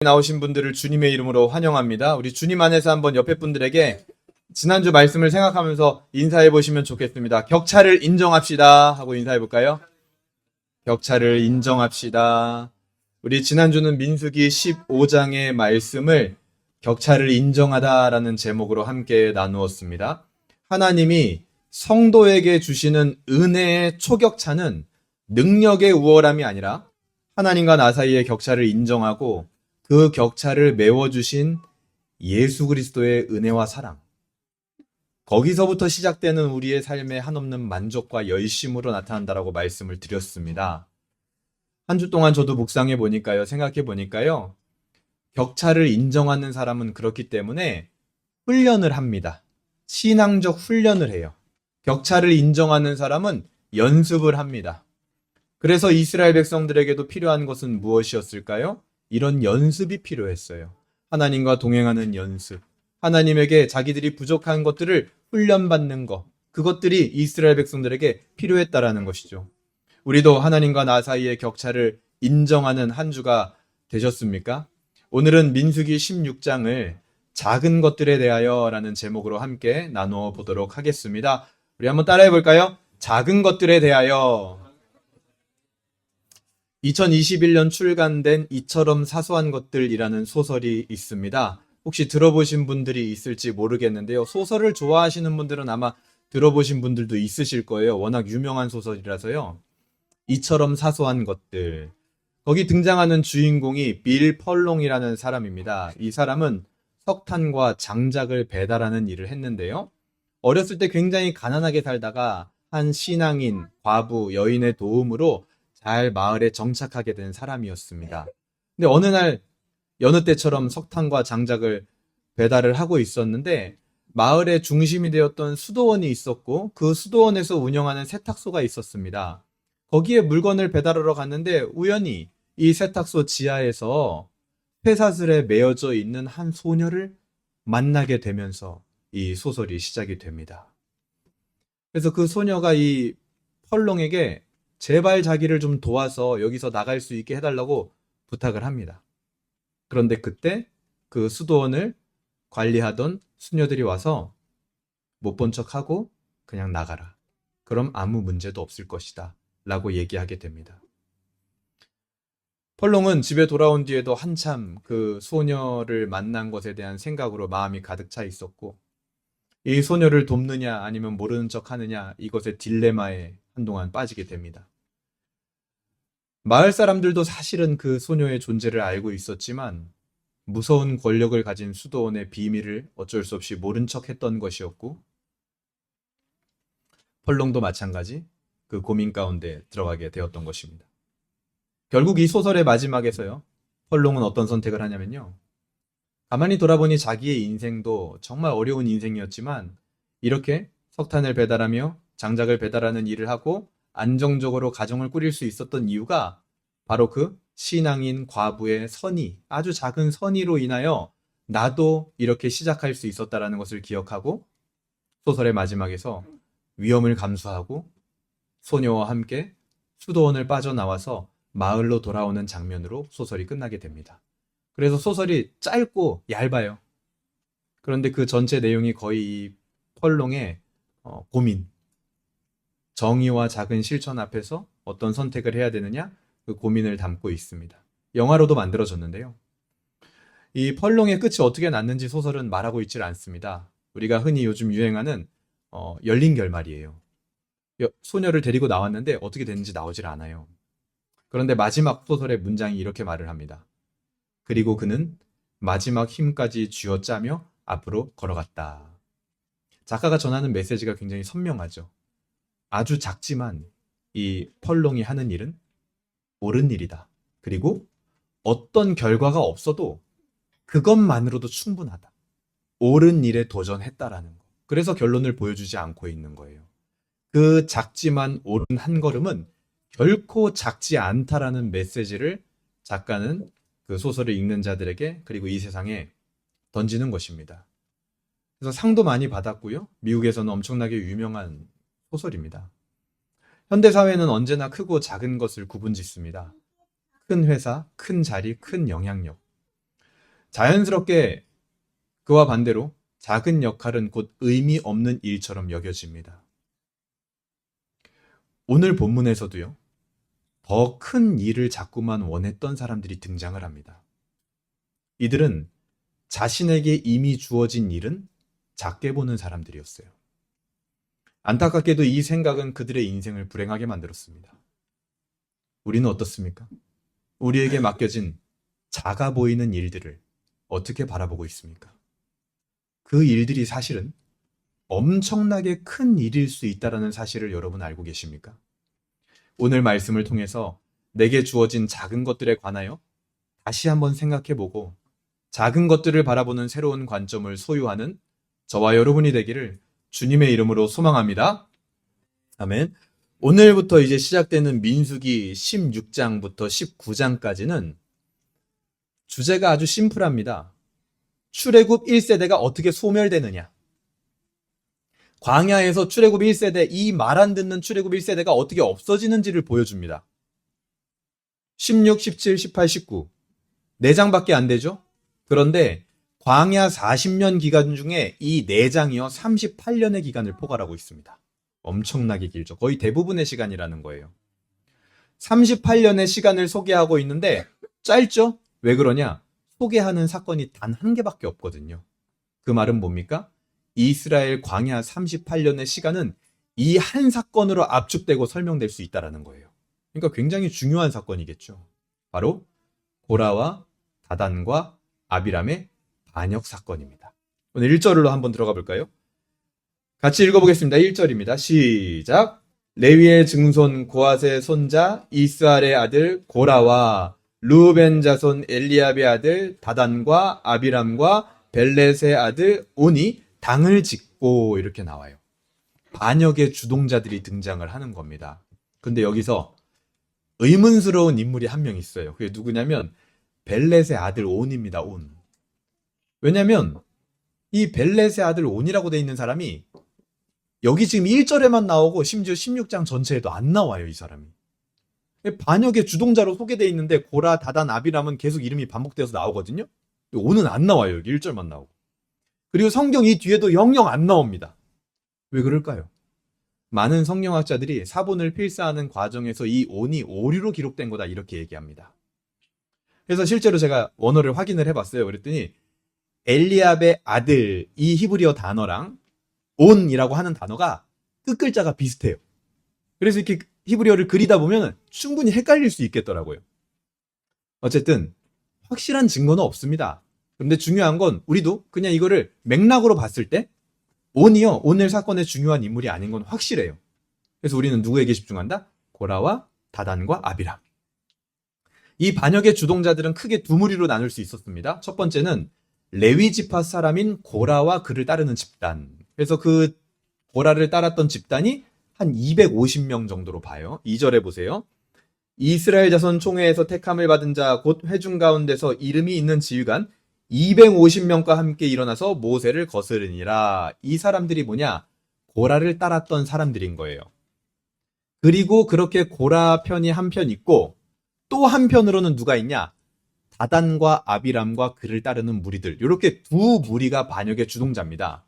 나오신 분들을 주님의 이름으로 환영합니다. 우리 주님 안에서 한번 옆에 분들에게 지난주 말씀을 생각하면서 인사해 보시면 좋겠습니다. 격차를 인정합시다 하고 인사해 볼까요? 격차를 인정합시다. 우리 지난주는 민수기 15장의 말씀을 격차를 인정하다라는 제목으로 함께 나누었습니다. 하나님이 성도에게 주시는 은혜의 초격차는 능력의 우월함이 아니라 하나님과 나 사이의 격차를 인정하고 그 격차를 메워주신 예수 그리스도의 은혜와 사랑. 거기서부터 시작되는 우리의 삶의 한없는 만족과 열심으로 나타난다라고 말씀을 드렸습니다. 한 주 동안 저도 묵상해 보니까요, 생각해 보니까요, 격차를 인정하는 사람은 그렇기 때문에 훈련을 합니다. 신앙적 훈련을 해요. 격차를 인정하는 사람은 연습을 합니다. 그래서 이스라엘 백성들에게도 필요한 것은 무엇이었을까요? 이런 연습이 필요했어요. 하나님과 동행하는 연습. 하나님에게 자기들이 부족한 것들을 훈련받는 것. 그것들이 이스라엘 백성들에게 필요했다라는 것이죠. 우리도 하나님과 나 사이의 격차를 인정하는 한 주가 되셨습니까? 오늘은 민수기 16장을 작은 것들에 대하여 라는 제목으로 함께 나누어 보도록 하겠습니다. 우리 한번 따라해 볼까요? 작은 것들에 대하여. 2021년 출간된 이처럼 사소한 것들이라는 소설이 있습니다. 혹시 들어보신 분들이 있을지 모르겠는데요. 소설을 좋아하시는 분들은 아마 들어보신 분들도 있으실 거예요. 워낙 유명한 소설이라서요. 이처럼 사소한 것들. 거기 등장하는 주인공이 빌 펄롱이라는 사람입니다. 이 사람은 석탄과 장작을 배달하는 일을 했는데요. 어렸을 때 굉장히 가난하게 살다가 한 신앙인, 과부, 여인의 도움으로 잘 마을에 정착하게 된 사람이었습니다. 근데 어느 날 여느 때처럼 석탄과 장작을 배달을 하고 있었는데 마을의 중심이 되었던 수도원이 있었고 그 수도원에서 운영하는 세탁소가 있었습니다. 거기에 물건을 배달하러 갔는데 우연히 이 세탁소 지하에서 쇠사슬에 매어져 있는 한 소녀를 만나게 되면서 이 소설이 시작이 됩니다. 그래서 그 소녀가 이 펄롱에게 제발 자기를 좀 도와서 여기서 나갈 수 있게 해달라고 부탁을 합니다. 그런데 그때 그 수도원을 관리하던 수녀들이 와서 못 본 척하고 그냥 나가라. 그럼 아무 문제도 없을 것이다. 라고 얘기하게 됩니다. 펄롱은 집에 돌아온 뒤에도 한참 그 소녀를 만난 것에 대한 생각으로 마음이 가득 차 있었고 이 소녀를 돕느냐 아니면 모르는 척 하느냐 이것의 딜레마에 한동안 빠지게 됩니다. 마을 사람들도 사실은 그 소녀의 존재를 알고 있었지만 무서운 권력을 가진 수도원의 비밀을 어쩔 수 없이 모른 척 했던 것이었고 펄롱도 마찬가지 그 고민 가운데 들어가게 되었던 것입니다. 결국 이 소설의 마지막에서요. 펄롱은 어떤 선택을 하냐면요. 가만히 돌아보니 자기의 인생도 정말 어려운 인생이었지만 이렇게 석탄을 배달하며 장작을 배달하는 일을 하고 안정적으로 가정을 꾸릴 수 있었던 이유가 바로 그 신앙인 과부의 선의, 아주 작은 선의로 인하여 나도 이렇게 시작할 수 있었다라는 것을 기억하고 소설의 마지막에서 위험을 감수하고 소녀와 함께 수도원을 빠져나와서 마을로 돌아오는 장면으로 소설이 끝나게 됩니다. 그래서 소설이 짧고 얇아요. 그런데 그 전체 내용이 거의 이 펄롱의 고민, 정의와 작은 실천 앞에서 어떤 선택을 해야 되느냐 그 고민을 담고 있습니다. 영화로도 만들어졌는데요. 이 펄롱의 끝이 어떻게 났는지 소설은 말하고 있질 않습니다. 우리가 흔히 요즘 유행하는 열린 결말이에요. 소녀를 데리고 나왔는데 어떻게 됐는지 나오질 않아요. 그런데 마지막 소설의 문장이 이렇게 말을 합니다. 그리고 그는 마지막 힘까지 쥐어짜며 앞으로 걸어갔다. 작가가 전하는 메시지가 굉장히 선명하죠. 아주 작지만 이 펄롱이 하는 일은 옳은 일이다. 그리고 어떤 결과가 없어도 그것만으로도 충분하다. 옳은 일에 도전했다라는 거. 그래서 결론을 보여주지 않고 있는 거예요. 그 작지만 옳은 한 걸음은 결코 작지 않다라는 메시지를 작가는 그 소설을 읽는 자들에게 그리고 이 세상에 던지는 것입니다. 그래서 상도 많이 받았고요. 미국에서는 엄청나게 유명한 소설입니다. 현대사회는 언제나 크고 작은 것을 구분짓습니다. 큰 회사, 큰 자리, 큰 영향력. 자연스럽게 그와 반대로 작은 역할은 곧 의미 없는 일처럼 여겨집니다. 오늘 본문에서도요, 더 큰 일을 자꾸만 원했던 사람들이 등장을 합니다. 이들은 자신에게 이미 주어진 일은 작게 보는 사람들이었어요. 안타깝게도 이 생각은 그들의 인생을 불행하게 만들었습니다. 우리는 어떻습니까? 우리에게 맡겨진 작아 보이는 일들을 어떻게 바라보고 있습니까? 그 일들이 사실은 엄청나게 큰 일일 수 있다는 사실을 여러분 알고 계십니까? 오늘 말씀을 통해서 내게 주어진 작은 것들에 관하여 다시 한번 생각해보고 작은 것들을 바라보는 새로운 관점을 소유하는 저와 여러분이 되기를 주님의 이름으로 소망합니다. 아멘. 오늘부터 이제 시작되는 민수기 16장부터 19장까지는 주제가 아주 심플합니다. 출애굽 1세대가 어떻게 소멸되느냐. 광야에서 출애굽 1세대, 이 말 안 듣는 출애굽 1세대가 어떻게 없어지는지를 보여줍니다. 16, 17, 18, 19. 4장밖에 안 되죠? 그런데 광야 40년 기간 중에 이 4장이요 38년의 기간을 포괄하고 있습니다. 엄청나게 길죠. 거의 대부분의 시간이라는 거예요. 38년의 시간을 소개하고 있는데 짧죠? 왜 그러냐? 소개하는 사건이 단 한 개밖에 없거든요. 그 말은 뭡니까? 이스라엘 광야 38년의 시간은 이 한 사건으로 압축되고 설명될 수 있다는 거예요. 그러니까 굉장히 중요한 사건이겠죠. 바로 고라와 다단과 아비람의 반역 사건입니다. 오늘 1절로 한번 들어가 볼까요? 같이 읽어보겠습니다. 1절입니다. 시작! 레위의 증손 고핫의 손자 이스알의 아들 고라와 르우벤 자손 엘리압의 아들 다단과 아비람과 벨렛의 아들 온이 당을 짓고 이렇게 나와요. 반역의 주동자들이 등장을 하는 겁니다. 근데 여기서 의문스러운 인물이 한 명 있어요. 그게 누구냐면 벨렛의 아들 온입니다. 온. 왜냐면 이 벨렛의 아들 온이라고 돼 있는 사람이 여기 지금 1절에만 나오고 심지어 16장 전체에도 안 나와요. 이 사람이. 반역의 주동자로 소개되어 있는데 고라, 다단, 아비람은 계속 이름이 반복되어서 나오거든요. 온은 안 나와요. 여기 1절만 나오고. 그리고 성경 이 뒤에도 영영 안 나옵니다. 왜 그럴까요? 많은 성경학자들이 사본을 필사하는 과정에서 이 온이 오류로 기록된 거다 이렇게 얘기합니다. 그래서 실제로 제가 원어를 확인을 해봤어요. 그랬더니 엘리압의 아들 이 히브리어 단어랑 온이라고 하는 단어가 끝글자가 비슷해요. 그래서 이렇게 히브리어를 그리다 보면 충분히 헷갈릴 수 있겠더라고요. 어쨌든 확실한 증거는 없습니다. 그런데 중요한 건 우리도 그냥 이거를 맥락으로 봤을 때 온이요, 오늘 사건의 중요한 인물이 아닌 건 확실해요. 그래서 우리는 누구에게 집중한다? 고라와 다단과 아비람. 이 반역의 주동자들은 크게 두 무리로 나눌 수 있었습니다. 첫 번째는 레위 지파 사람인 고라와 그를 따르는 집단. 그래서 그 고라를 따랐던 집단이 한 250명 정도로 봐요. 2절에 보세요. 이스라엘 자손 총회에서 택함을 받은 자 곧 회중 가운데서 이름이 있는 지휘관 250명과 함께 일어나서 모세를 거스르니라. 이 사람들이 뭐냐? 고라를 따랐던 사람들인 거예요. 그리고 그렇게 고라 편이 한편 있고 또 한편으로는 누가 있냐? 다단과 아비람과 그를 따르는 무리들. 이렇게 두 무리가 반역의 주동자입니다.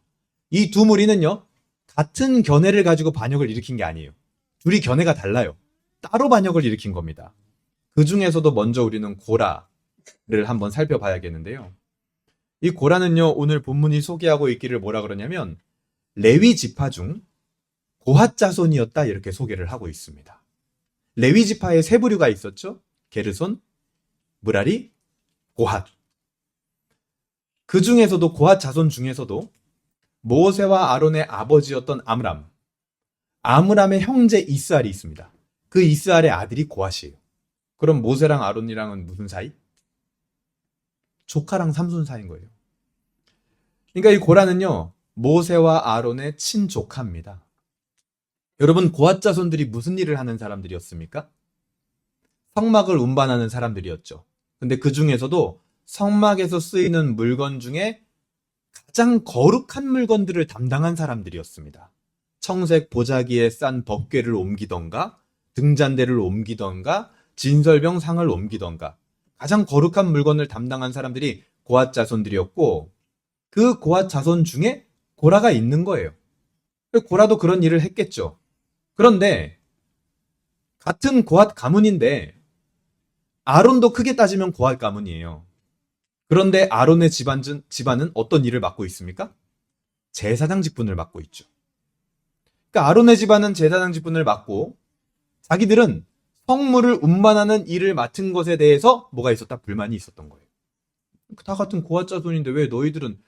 이 두 무리는요. 같은 견해를 가지고 반역을 일으킨 게 아니에요. 둘이 견해가 달라요. 따로 반역을 일으킨 겁니다. 그 중에서도 먼저 우리는 고라를 한번 살펴봐야겠는데요. 이 고라는요, 오늘 본문이 소개하고 있기를 뭐라 그러냐면 레위 지파 중 고핫 자손이었다 이렇게 소개를 하고 있습니다. 레위 지파에 세 부류가 있었죠. 게르손, 무라리, 고핫. 그 중에서도 고핫 자손 중에서도 모세와 아론의 아버지였던 아므람의 형제 이스알이 있습니다. 그 이스알의 아들이 고핫이에요. 그럼 모세랑 아론이랑은 무슨 사이? 조카랑 삼손 사이인 거예요. 그러니까 이 고라는요, 모세와 아론의 친조카입니다. 여러분, 고핫 자손들이 무슨 일을 하는 사람들이었습니까? 성막을 운반하는 사람들이었죠. 근데 그 중에서도 성막에서 쓰이는 물건 중에 가장 거룩한 물건들을 담당한 사람들이었습니다. 청색 보자기에 싼 법궤를 옮기던가, 등잔대를 옮기던가, 진설병 상을 옮기던가, 가장 거룩한 물건을 담당한 사람들이 고앗 자손들이었고 그 고앗 자손 중에 고라가 있는 거예요. 고라도 그런 일을 했겠죠. 그런데 같은 고앗 가문인데 아론도 크게 따지면 고앗 가문이에요. 그런데 아론의 집안은 어떤 일을 맡고 있습니까? 제사장 직분을 맡고 있죠. 그러니까 아론의 집안은 제사장 직분을 맡고 자기들은 성물을 운반하는 일을 맡은 것에 대해서 뭐가 있었다? 불만이 있었던 거예요. 다 같은 고앗 자손인데 왜 너희들은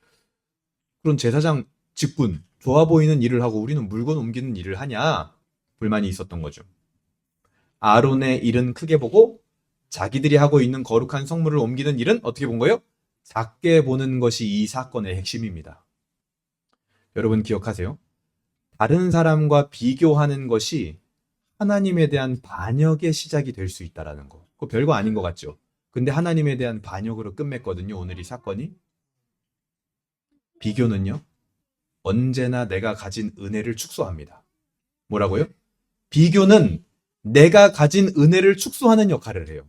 그런 제사장 직분, 좋아 보이는 일을 하고 우리는 물건 옮기는 일을 하냐? 불만이 있었던 거죠. 아론의 일은 크게 보고 자기들이 하고 있는 거룩한 성물을 옮기는 일은 어떻게 본 거예요? 작게 보는 것이 이 사건의 핵심입니다. 여러분 기억하세요? 다른 사람과 비교하는 것이 하나님에 대한 반역의 시작이 될 수 있다는 거. 그거 별거 아닌 것 같죠? 근데 하나님에 대한 반역으로 끝맺거든요, 오늘 이 사건이. 비교는요, 언제나 내가 가진 은혜를 축소합니다. 뭐라고요? 비교는 내가 가진 은혜를 축소하는 역할을 해요.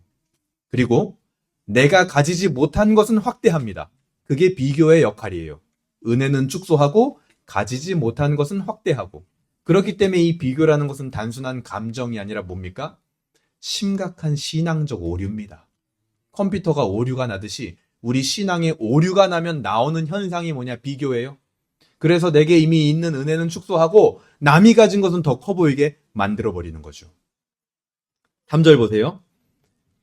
그리고 내가 가지지 못한 것은 확대합니다. 그게 비교의 역할이에요. 은혜는 축소하고 가지지 못한 것은 확대하고. 그렇기 때문에 이 비교라는 것은 단순한 감정이 아니라 뭡니까? 심각한 신앙적 오류입니다. 컴퓨터가 오류가 나듯이 우리 신앙에 오류가 나면 나오는 현상이 뭐냐? 비교예요. 그래서 내게 이미 있는 은혜는 축소하고 남이 가진 것은 더 커 보이게 만들어버리는 거죠. 3절 보세요.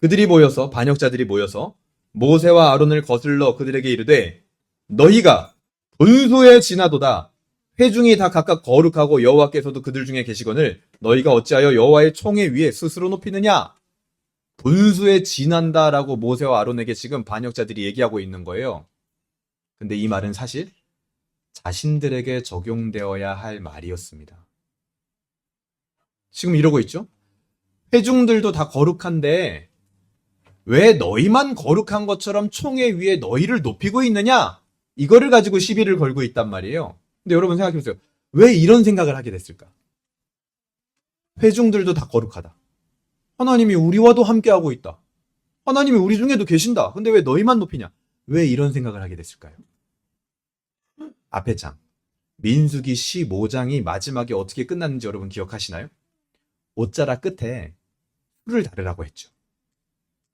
그들이 모여서, 반역자들이 모여서 모세와 아론을 거슬러 그들에게 이르되 너희가 분수에 지나도다. 회중이 다 각각 거룩하고 여호와께서도 그들 중에 계시거늘 너희가 어찌하여 여호와의 총회 위에 스스로 높이느냐? 분수에 지난다라고 모세와 아론에게 지금 반역자들이 얘기하고 있는 거예요. 근데 이 말은 사실 자신들에게 적용되어야 할 말이었습니다. 지금 이러고 있죠? 회중들도 다 거룩한데 왜 너희만 거룩한 것처럼 총회 위에 너희를 높이고 있느냐? 이거를 가지고 시비를 걸고 있단 말이에요. 근데 여러분 생각해보세요. 왜 이런 생각을 하게 됐을까? 회중들도 다 거룩하다. 하나님이 우리와도 함께하고 있다. 하나님이 우리 중에도 계신다. 근데 왜 너희만 높이냐? 왜 이런 생각을 하게 됐을까요? 앞에 장, 민수기 15장이 마지막에 어떻게 끝났는지 여러분 기억하시나요? 옷자락 끝에 술을 달으라고 했죠.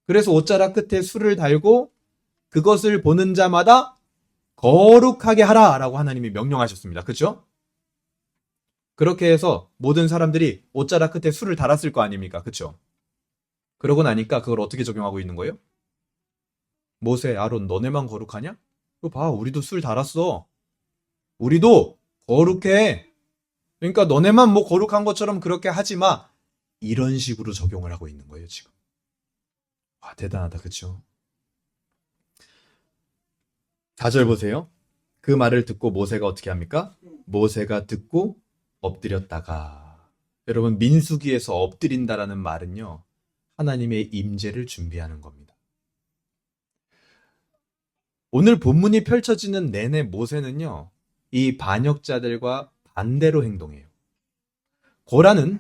그래서 옷자락 끝에 술을 달고 그것을 보는 자마다 거룩하게 하라라고 하나님이 명령하셨습니다. 그렇죠? 그렇게 해서 모든 사람들이 옷자락 끝에 술을 달았을 거 아닙니까? 그렇죠? 그러고 나니까 그걸 어떻게 적용하고 있는 거예요? 모세, 아론, 너네만 거룩하냐? 이거 봐, 우리도 술 달았어. 우리도 거룩해. 그러니까 너네만 뭐 거룩한 것처럼 그렇게 하지 마. 이런 식으로 적용을 하고 있는 거예요, 지금. 와, 대단하다. 그렇죠? 4절 보세요. 그 말을 듣고 모세가 어떻게 합니까? 모세가 듣고 엎드렸다가. 여러분, 민수기에서 엎드린다라는 말은요, 하나님의 임재를 준비하는 겁니다. 오늘 본문이 펼쳐지는 내내 모세는요, 이 반역자들과 반대로 행동해요. 고라는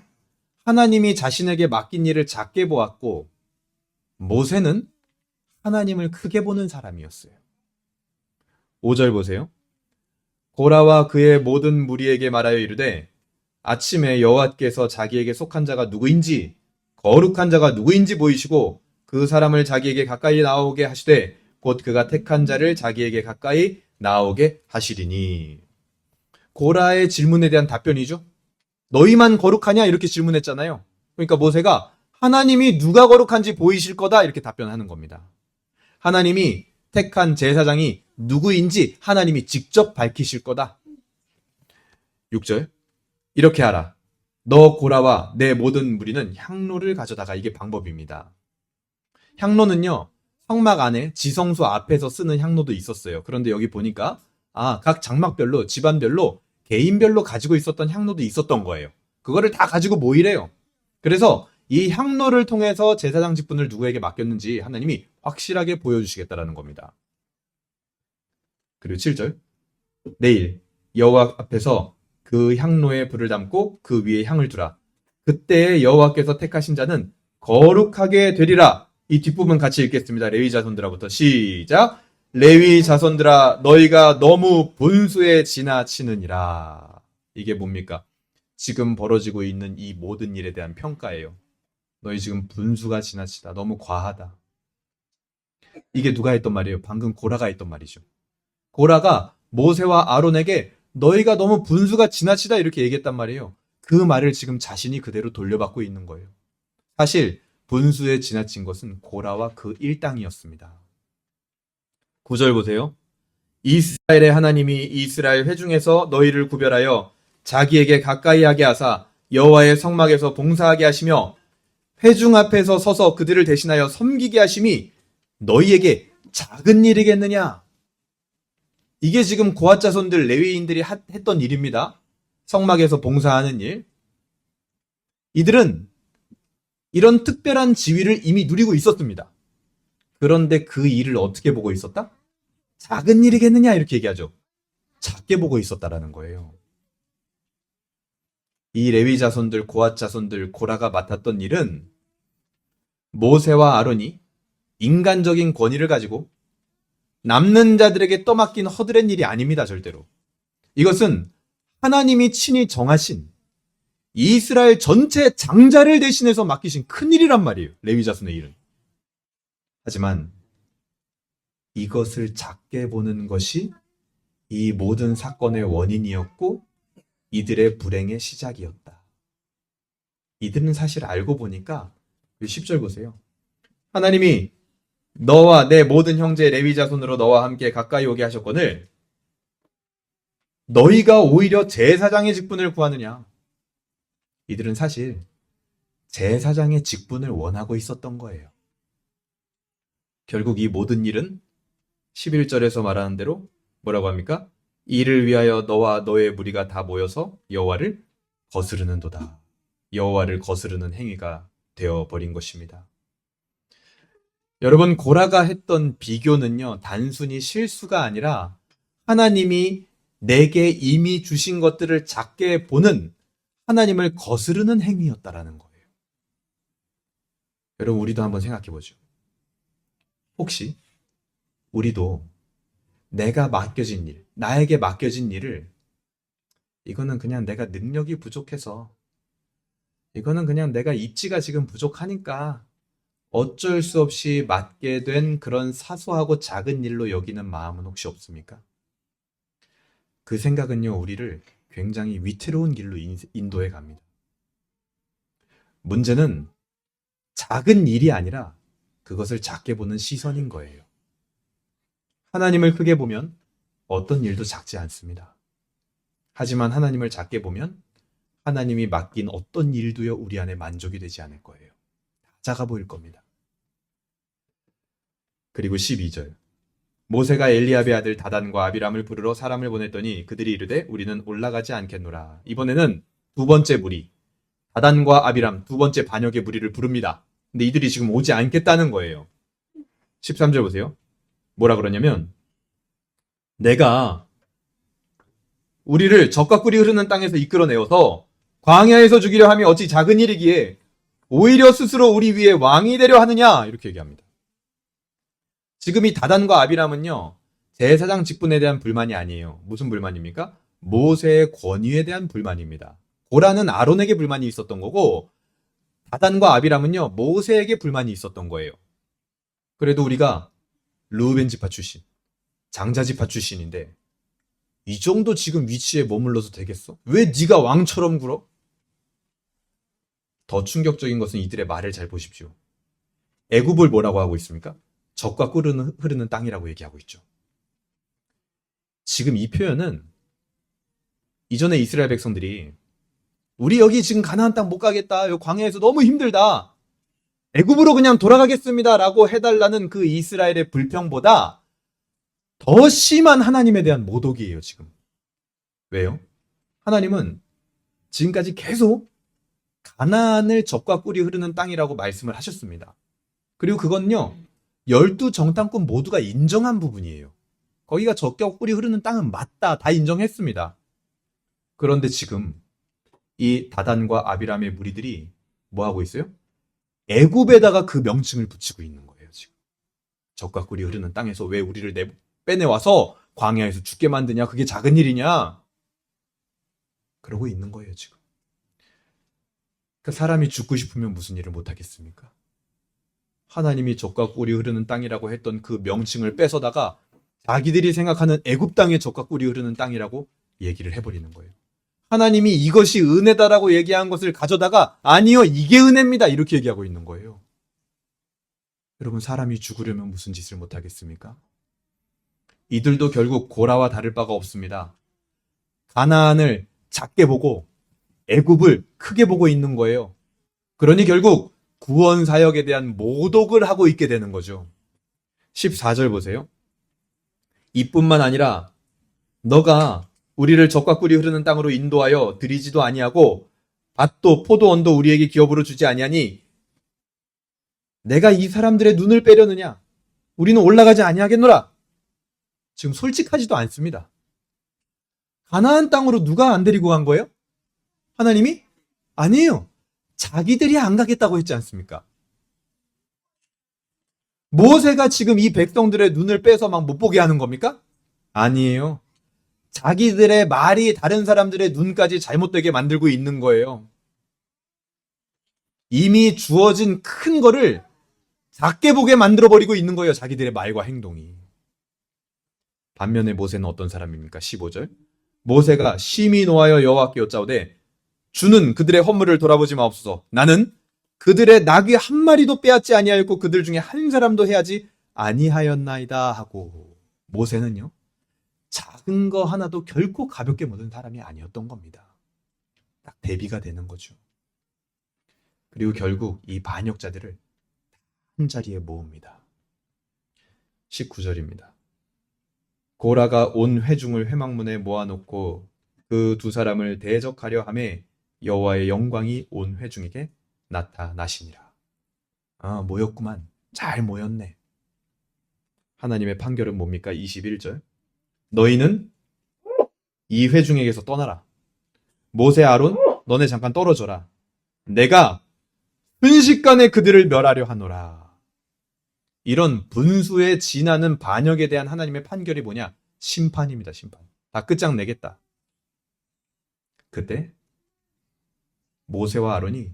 하나님이 자신에게 맡긴 일을 작게 보았고, 모세는 하나님을 크게 보는 사람이었어요. 5절 보세요. 고라와 그의 모든 무리에게 말하여 이르되 아침에 여호와께서 자기에게 속한 자가 누구인지 거룩한 자가 누구인지 보이시고 그 사람을 자기에게 가까이 나오게 하시되 곧 그가 택한 자를 자기에게 가까이 나오게 하시리니. 고라의 질문에 대한 답변이죠. 너희만 거룩하냐? 이렇게 질문했잖아요. 그러니까 모세가 하나님이 누가 거룩한지 보이실 거다 이렇게 답변하는 겁니다. 하나님이 택한 제사장이 누구인지 하나님이 직접 밝히실 거다. 6절. 이렇게 하라. 너 고라와 내 모든 무리는 향로를 가져다가. 이게 방법입니다. 향로는요, 성막 안에 지성소 앞에서 쓰는 향로도 있었어요. 그런데 여기 보니까 각 장막별로, 집안별로, 개인별로 가지고 있었던 향로도 있었던 거예요. 그거를 다 가지고 모이래요. 그래서 이 향로를 통해서 제사장 직분을 누구에게 맡겼는지 하나님이 확실하게 보여주시겠다라는 겁니다. 그리고 7절. 내일 여호와 앞에서 그 향로에 불을 담고 그 위에 향을 두라. 그때 여호와께서 택하신 자는 거룩하게 되리라. 이 뒷부분 같이 읽겠습니다. 레위 자손들로부터 시작. 레위 자손들아 너희가 너무 분수에 지나치느니라. 이게 뭡니까? 지금 벌어지고 있는 이 모든 일에 대한 평가예요. 너희 지금 분수가 지나치다. 너무 과하다. 이게 누가 했던 말이에요? 방금 고라가 했던 말이죠. 고라가 모세와 아론에게 너희가 너무 분수가 지나치다 이렇게 얘기했단 말이에요. 그 말을 지금 자신이 그대로 돌려받고 있는 거예요. 사실 분수에 지나친 것은 고라와 그 일당이었습니다. 9절 보세요. 이스라엘의 하나님이 이스라엘 회중에서 너희를 구별하여 자기에게 가까이 하게 하사 여호와의 성막에서 봉사하게 하시며 회중 앞에서 서서 그들을 대신하여 섬기게 하심이 너희에게 작은 일이겠느냐? 이게 지금 고핫 자손들 레위인들이 했던 일입니다. 성막에서 봉사하는 일. 이들은 이런 특별한 지위를 이미 누리고 있었습니다. 그런데 그 일을 어떻게 보고 있었다? 작은 일이겠느냐 이렇게 얘기하죠. 작게 보고 있었다라는 거예요. 이 레위 자손들, 고핫 자손들, 고라가 맡았던 일은 모세와 아론이 인간적인 권위를 가지고 남는 자들에게 떠맡긴 허드렛 일이 아닙니다. 절대로. 이것은 하나님이 친히 정하신 이스라엘 전체 장자를 대신해서 맡기신 큰일이란 말이에요. 레위 자손의 일은. 하지만 이것을 작게 보는 것이 이 모든 사건의 원인이었고 이들의 불행의 시작이었다. 이들은 사실 알고 보니까 10절 보세요. 하나님이 너와 내 모든 형제 레위 자손으로 너와 함께 가까이 오게 하셨거늘 너희가 오히려 제사장의 직분을 구하느냐. 이들은 사실 제사장의 직분을 원하고 있었던 거예요. 결국 이 모든 일은 11절에서 말하는 대로 뭐라고 합니까? 이를 위하여 너와 너의 무리가 다 모여서 여호와를 거스르는도다. 여호와를 거스르는 행위가 되어버린 것입니다. 여러분, 고라가 했던 비교는요, 단순히 실수가 아니라 하나님이 내게 이미 주신 것들을 작게 보는 하나님을 거스르는 행위였다라는 거예요. 여러분, 우리도 한번 생각해 보죠. 혹시 우리도 내가 맡겨진 일, 나에게 맡겨진 일을 이거는 그냥 내가 능력이 부족해서 이거는 그냥 내가 입지가 지금 부족하니까 어쩔 수 없이 맡게 된 그런 사소하고 작은 일로 여기는 마음은 혹시 없습니까? 그 생각은요, 우리를 굉장히 위태로운 길로 인도해 갑니다. 문제는 작은 일이 아니라 그것을 작게 보는 시선인 거예요. 하나님을 크게 보면 어떤 일도 작지 않습니다. 하지만 하나님을 작게 보면 하나님이 맡긴 어떤 일도요, 우리 안에 만족이 되지 않을 거예요. 작아 보일 겁니다. 그리고 12절. 모세가 엘리압의 아들 다단과 아비람을 부르러 사람을 보냈더니 그들이 이르되 우리는 올라가지 않겠노라. 이번에는 두 번째 무리, 다단과 아비람 두 번째 반역의 무리를 부릅니다. 근데 이들이 지금 오지 않겠다는 거예요. 13절 보세요. 뭐라 그러냐면 내가 우리를 젖과 꿀이 흐르는 땅에서 이끌어내어서 광야에서 죽이려 함이 어찌 작은 일이기에 오히려 스스로 우리 위에 왕이 되려 하느냐 이렇게 얘기합니다. 지금 이 다단과 아비람은요, 제사장 직분에 대한 불만이 아니에요. 무슨 불만입니까? 모세의 권위에 대한 불만입니다. 고라는 아론에게 불만이 있었던 거고 다단과 아비람은요, 모세에게 불만이 있었던 거예요. 그래도 우리가 르우벤 지파 출신, 장자 지파 출신인데 이 정도 지금 위치에 머물러서 되겠어? 왜 네가 왕처럼 굴어? 더 충격적인 것은 이들의 말을 잘 보십시오. 애굽을 뭐라고 하고 있습니까? 젖과 흐르는 땅이라고 얘기하고 있죠. 지금 이 표현은 이전에 이스라엘 백성들이 우리 여기 지금 가나안 땅 못 가겠다. 여기 광야에서 너무 힘들다. 애굽으로 그냥 돌아가겠습니다. 라고 해달라는 그 이스라엘의 불평보다 더 심한 하나님에 대한 모독이에요, 지금. 왜요? 하나님은 지금까지 계속 가나안을 젖과 꿀이 흐르는 땅이라고 말씀을 하셨습니다. 그리고 그건요, 12정탐꾼 모두가 인정한 부분이에요. 거기가 젖과 꿀이 흐르는 땅은 맞다. 다 인정했습니다. 그런데 지금 이 다단과 아비람의 무리들이 뭐 하고 있어요? 애굽에다가 그 명칭을 붙이고 있는 거예요, 지금. 적과 꿀이 흐르는 땅에서 왜 우리를 빼내와서 광야에서 죽게 만드냐? 그게 작은 일이냐? 그러고 있는 거예요, 지금. 그러니까 사람이 죽고 싶으면 무슨 일을 못하겠습니까? 하나님이 적과 꿀이 흐르는 땅이라고 했던 그 명칭을 뺏어다가 자기들이 생각하는 애굽 땅의 적과 꿀이 흐르는 땅이라고 얘기를 해버리는 거예요. 하나님이 이것이 은혜다라고 얘기한 것을 가져다가 아니요, 이게 은혜입니다. 이렇게 얘기하고 있는 거예요. 여러분, 사람이 죽으려면 무슨 짓을 못하겠습니까? 이들도 결국 고라와 다를 바가 없습니다. 가나안을 작게 보고 애굽을 크게 보고 있는 거예요. 그러니 결국 구원 사역에 대한 모독을 하고 있게 되는 거죠. 14절 보세요. 이뿐만 아니라 너가 우리를 적과 꿀이 흐르는 땅으로 인도하여 들이지도 아니하고 밭도 포도원도 우리에게 기업으로 주지 아니하니 내가 이 사람들의 눈을 빼려느냐? 우리는 올라가지 아니하겠노라. 지금 솔직하지도 않습니다. 가나안 땅으로 누가 안 데리고 간 거예요? 하나님이? 아니에요. 자기들이 안 가겠다고 했지 않습니까? 모세가 지금 이 백성들의 눈을 빼서 막 못 보게 하는 겁니까? 아니에요. 자기들의 말이 다른 사람들의 눈까지 잘못되게 만들고 있는 거예요. 이미 주어진 큰 거를 작게 보게 만들어버리고 있는 거예요. 자기들의 말과 행동이. 반면에 모세는 어떤 사람입니까? 15절. 모세가 심히 노하여 여호와께 여짜오되 주는 그들의 허물을 돌아보지 마옵소서. 나는 그들의 나귀 한 마리도 빼앗지 아니하였고 그들 중에 한 사람도 해하지 아니하였나이다 하고. 모세는요, 작은 거 하나도 결코 가볍게 모든 사람이 아니었던 겁니다. 딱 대비가 되는 거죠. 그리고 결국 이 반역자들을 한 자리에 모읍니다. 19절입니다. 고라가 온 회중을 회막문에 모아놓고 그 두 사람을 대적하려 하매 여호와의 영광이 온 회중에게 나타나시니라. 아, 모였구만. 잘 모였네. 하나님의 판결은 뭡니까? 21절. 너희는 이 회중에게서 떠나라. 모세, 아론, 너네 잠깐 떨어져라. 내가 순식간에 그들을 멸하려 하노라. 이런 분수에 지나는 반역에 대한 하나님의 판결이 뭐냐? 심판입니다. 심판. 다 끝장내겠다. 그때 모세와 아론이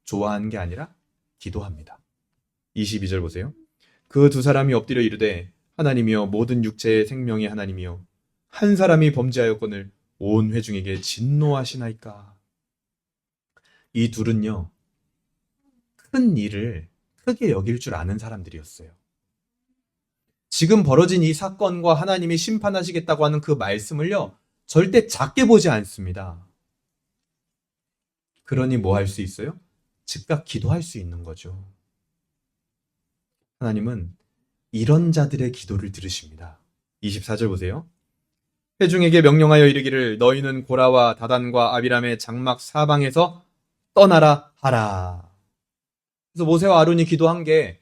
좋아하는 게 아니라 기도합니다. 22절 보세요. 그 두 사람이 엎드려 이르되 하나님이여 모든 육체의 생명의 하나님이여 한 사람이 범죄하였거늘 온 회중에게 진노하시나이까. 이 둘은요, 큰 일을 크게 여길 줄 아는 사람들이었어요. 지금 벌어진 이 사건과 하나님이 심판하시겠다고 하는 그 말씀을요, 절대 작게 보지 않습니다. 그러니 뭐 할 수 있어요? 즉각 기도할 수 있는 거죠. 하나님은 이런 자들의 기도를 들으십니다. 24절 보세요. 회중에게 명령하여 이르기를 너희는 고라와 다단과 아비람의 장막 사방에서 떠나라 하라. 그래서 모세와 아론이 기도한 게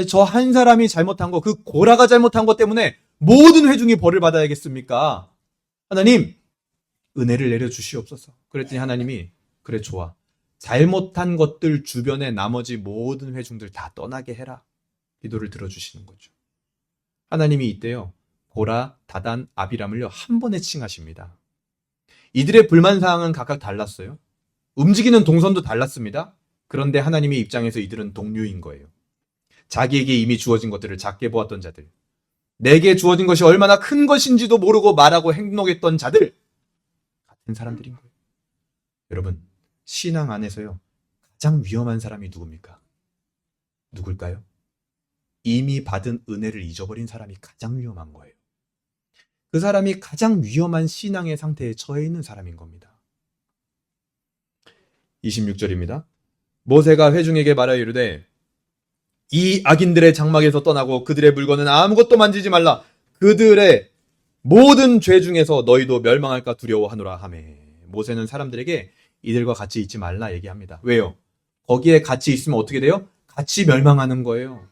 저 한 사람이 잘못한 거, 그 고라가 잘못한 것 때문에 모든 회중이 벌을 받아야겠습니까? 하나님, 은혜를 내려주시옵소서. 그랬더니 하나님이 그래 좋아. 잘못한 것들 주변에 나머지 모든 회중들 다 떠나게 해라. 기도를 들어주시는 거죠. 하나님이 이때요, 고라, 다단, 아비람을요 한 번에 칭하십니다. 이들의 불만사항은 각각 달랐어요. 움직이는 동선도 달랐습니다. 그런데 하나님의 입장에서 이들은 동료인 거예요. 자기에게 이미 주어진 것들을 작게 보았던 자들, 내게 주어진 것이 얼마나 큰 것인지도 모르고 말하고 행동했던 자들, 같은 사람들인 거예요. 여러분, 신앙 안에서요 가장 위험한 사람이 누굽니까? 누굴까요? 이미 받은 은혜를 잊어버린 사람이 가장 위험한 거예요. 그 사람이 가장 위험한 신앙의 상태에 처해 있는 사람인 겁니다. 26절입니다. 모세가 회중에게 말하여 이르되 이 악인들의 장막에서 떠나고 그들의 물건은 아무것도 만지지 말라. 그들의 모든 죄 중에서 너희도 멸망할까 두려워하노라 하매. 모세는 사람들에게 이들과 같이 있지 말라 얘기합니다. 왜요? 거기에 같이 있으면 어떻게 돼요? 같이 멸망하는 거예요.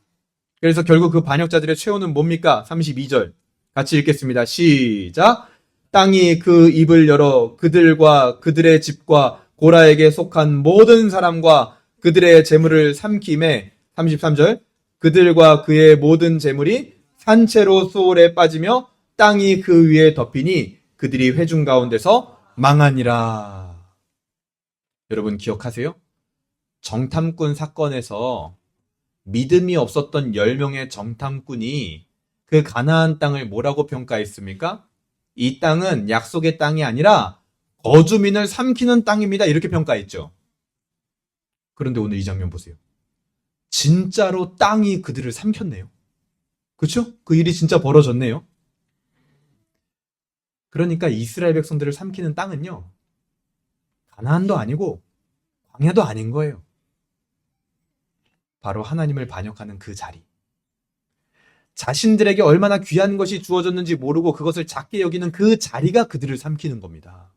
그래서 결국 그 반역자들의 최후는 뭡니까? 32절 같이 읽겠습니다. 시작. 땅이 그 입을 열어 그들과 그들의 집과 고라에게 속한 모든 사람과 그들의 재물을 삼킴에 33절 그들과 그의 모든 재물이 산채로 수월에 빠지며 땅이 그 위에 덮이니 그들이 회중 가운데서 망하니라. 여러분 기억하세요? 정탐꾼 사건에서 믿음이 없었던 10명의 정탐꾼이 그 가나안 땅을 뭐라고 평가했습니까? 이 땅은 약속의 땅이 아니라 거주민을 삼키는 땅입니다. 이렇게 평가했죠. 그런데 오늘 이 장면 보세요. 진짜로 땅이 그들을 삼켰네요. 그렇죠? 그 일이 진짜 벌어졌네요. 그러니까 이스라엘 백성들을 삼키는 땅은요. 가나안도 아니고 광야도 아닌 거예요. 바로 하나님을 반역하는 그 자리. 자신들에게 얼마나 귀한 것이 주어졌는지 모르고 그것을 작게 여기는 그 자리가 그들을 삼키는 겁니다.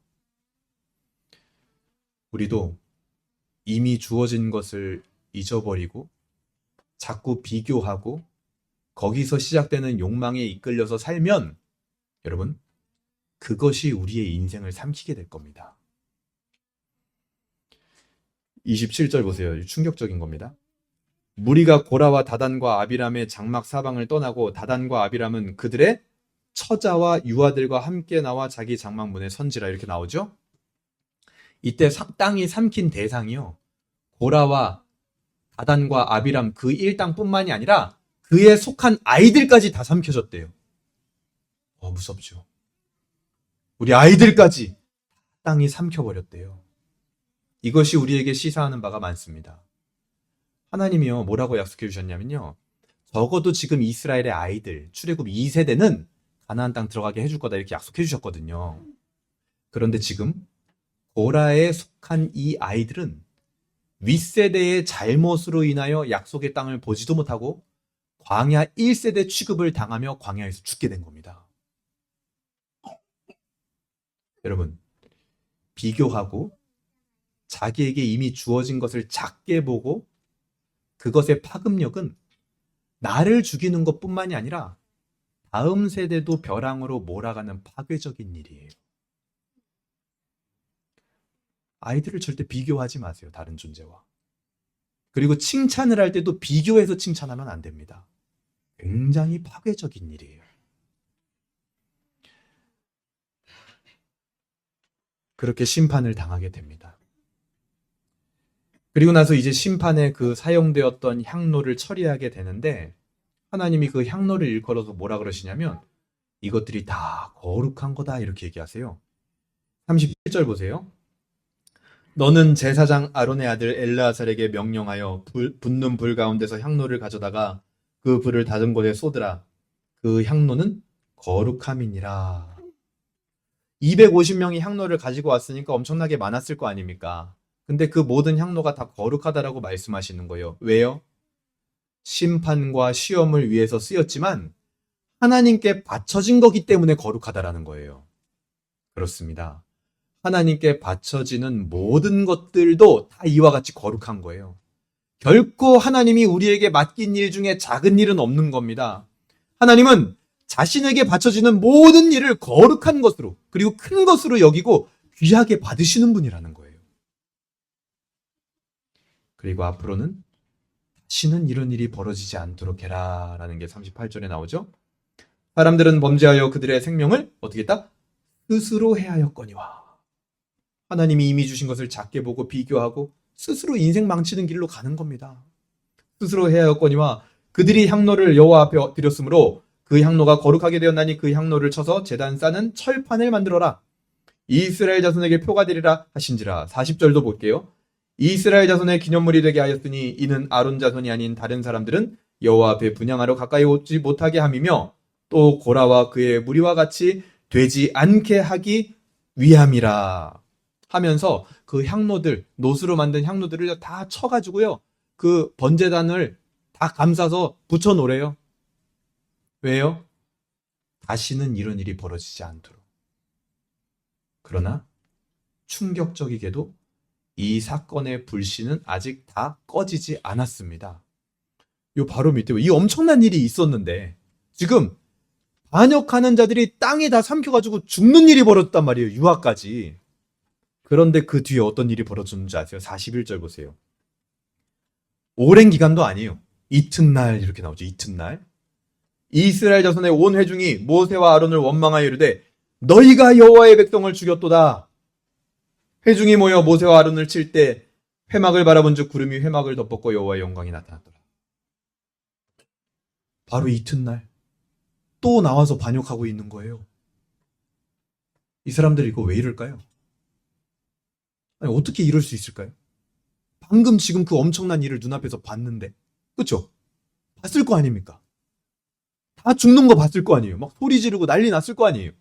우리도 이미 주어진 것을 잊어버리고 자꾸 비교하고 거기서 시작되는 욕망에 이끌려서 살면 여러분 그것이 우리의 인생을 삼키게 될 겁니다. 27절 보세요. 충격적인 겁니다. 무리가 고라와 다단과 아비람의 장막 사방을 떠나고 다단과 아비람은 그들의 처자와 유아들과 함께 나와 자기 장막 문에 선지라 이렇게 나오죠. 이때 땅이 삼킨 대상이요. 고라와 다단과 아비람 그 일당뿐만이 아니라 그에 속한 아이들까지 다 삼켜졌대요. 무섭죠. 우리 아이들까지 땅이 삼켜버렸대요. 이것이 우리에게 시사하는 바가 많습니다. 하나님이요 뭐라고 약속해 주셨냐면요. 적어도 지금 이스라엘의 아이들 출애굽 2세대는 가나안 땅 들어가게 해줄 거다 이렇게 약속해 주셨거든요. 그런데 지금 고라에 속한 이 아이들은 윗세대의 잘못으로 인하여 약속의 땅을 보지도 못하고 광야 1세대 취급을 당하며 광야에서 죽게 된 겁니다. 여러분 비교하고 자기에게 이미 주어진 것을 작게 보고 그것의 파급력은 나를 죽이는 것뿐만이 아니라 다음 세대도 벼랑으로 몰아가는 파괴적인 일이에요. 아이들을 절대 비교하지 마세요. 다른 존재와. 그리고 칭찬을 할 때도 비교해서 칭찬하면 안 됩니다. 굉장히 파괴적인 일이에요. 그렇게 심판을 당하게 됩니다. 그리고 나서 이제 심판에 그 사용되었던 향로를 처리하게 되는데 하나님이 그 향로를 일컬어서 뭐라 그러시냐면 이것들이 다 거룩한 거다 이렇게 얘기하세요. 37절 보세요. 너는 제사장 아론의 아들 엘르아살에게 명령하여 붙는 불 가운데서 향로를 가져다가 그 불을 닫은 곳에 쏟으라. 그 향로는 거룩함이니라. 250명이 향로를 가지고 왔으니까 엄청나게 많았을 거 아닙니까? 근데 그 모든 향로가 다 거룩하다라고 말씀하시는 거예요. 왜요? 심판과 시험을 위해서 쓰였지만 하나님께 바쳐진 거기 때문에 거룩하다라는 거예요. 그렇습니다. 하나님께 바쳐지는 모든 것들도 다 이와 같이 거룩한 거예요. 결코 하나님이 우리에게 맡긴 일 중에 작은 일은 없는 겁니다. 하나님은 자신에게 바쳐지는 모든 일을 거룩한 것으로 그리고 큰 것으로 여기고 귀하게 받으시는 분이라는 거예요. 그리고 앞으로는 다시는 이런 일이 벌어지지 않도록 해라 라는 게 38절에 나오죠. 사람들은 범죄하여 그들의 생명을 어떻게 했다? 스스로 해하였거니와. 하나님이 이미 주신 것을 작게 보고 비교하고 스스로 인생 망치는 길로 가는 겁니다. 스스로 해하였거니와 그들이 향로를 여호와 앞에 드렸으므로 그 향로가 거룩하게 되었나니 그 향로를 쳐서 제단 싸는 철판을 만들어라. 이스라엘 자손에게 표가 되리라 하신지라. 40절도 볼게요. 이스라엘 자손의 기념물이 되게 하였으니 이는 아론 자손이 아닌 다른 사람들은 여호와 앞에 분향하러 가까이 오지 못하게 함이며 또 고라와 그의 무리와 같이 되지 않게 하기 위함이라 하면서 그 향로들, 노수로 만든 향로들을 다 쳐가지고요. 그 번제단을 다 감싸서 붙여놓으래요. 왜요? 다시는 이런 일이 벌어지지 않도록. 그러나 충격적이게도 이 사건의 불씨는 아직 다 꺼지지 않았습니다. 요 바로 밑에 이 엄청난 일이 있었는데 지금 반역하는 자들이 땅에 다 삼켜가지고 죽는 일이 벌어졌단 말이에요. 유아까지. 그런데 그 뒤에 어떤 일이 벌어졌는지 아세요? 41절 보세요. 오랜 기간도 아니에요. 이튿날 이렇게 나오죠. 이튿날. 이스라엘 자손의 온 회중이 모세와 아론을 원망하여 이르되 너희가 여호와의 백성을 죽였도다. 회중이 모여 모세와 아론을 칠 때 회막을 바라본즉 구름이 회막을 덮었고 여호와의 영광이 나타났더라. 바로 이튿날 또 나와서 반역하고 있는 거예요. 이 사람들이 이거 왜 이럴까요? 아니, 어떻게 이럴 수 있을까요? 방금 지금 그 엄청난 일을 눈앞에서 봤는데, 그쵸? 봤을 거 아닙니까? 다 죽는 거 봤을 거 아니에요. 막 소리 지르고 난리 났을 거 아니에요.